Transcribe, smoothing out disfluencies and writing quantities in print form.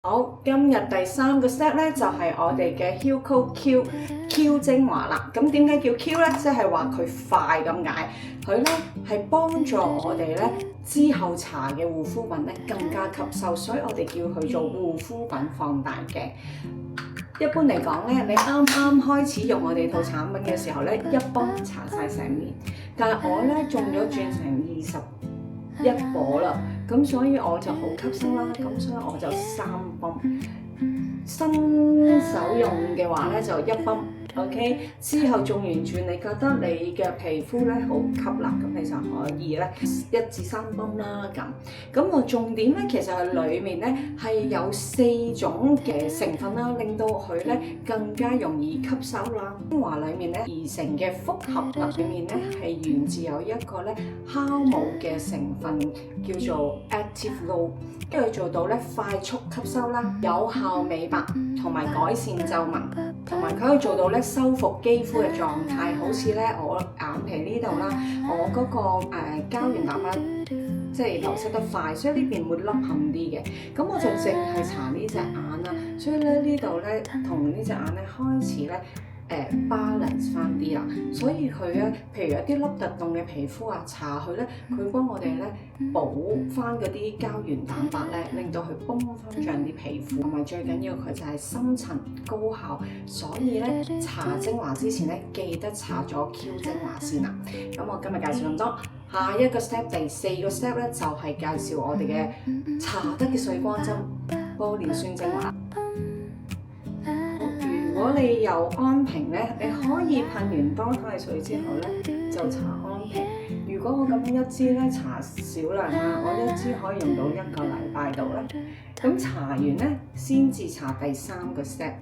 好，今日第3個 step 咧就係我哋嘅 Hillco Q 精華啦。咁點解叫 Q 咧？即係話佢快咁解。佢咧係幫助我哋咧之後搽嘅護膚品咧更加吸收，所以我哋叫佢做護膚品放大鏡。一般嚟講咧，你啱啱開始用我哋套產品嘅時候咧，一泵搽晒成面。但係我咧中咗轉成21顆啦，咁所以我就好吸收啦，咁所以我就3泵。新手用嘅話咧就1泵 ，OK。之後種完轉，你覺得你嘅皮膚咧好吸納，咁你就可以咧1至3泵啦咁。咁我重點咧其實係裡面咧係有4種嘅成分啦，令到佢咧更加容易吸收啦。精華裡面咧而成嘅複合物裡面咧係源自有一個咧酵母嘅成分叫做 Active Glow， 跟住做到咧快速吸收啦，有效美白同埋改善皺紋，同埋佢可以做到咧修復肌膚嘅狀態，好似咧我眼皮呢度啦，我嗰個膠原蛋白即係流失得快，所以呢邊會凹陷啲嘅。咁我就淨係搽呢隻眼啦，所以咧呢度咧同呢隻眼咧開始咧balance 翻啲啦，所以佢咧，譬如有啲凹凸洞嘅皮膚啊，搽佢咧，佢幫我哋咧補翻嗰啲膠原蛋白咧，令到佢繃翻脹啲皮膚，同埋最緊要佢就係深層高效，所以咧搽精華之前咧，記得搽咗 Q 精華先啦。咁我今日介紹咁多，下一個 step 第4個 step 咧就係介紹我哋嘅搽得嘅水光針玻尿酸精華。如果你有安瓶咧，你可以噴完多肽水之後咧就搽安瓶。如果我咁樣一支咧搽少量啦，我一支可以用到1個禮拜度咧。咁搽完咧先至搽第3個 step。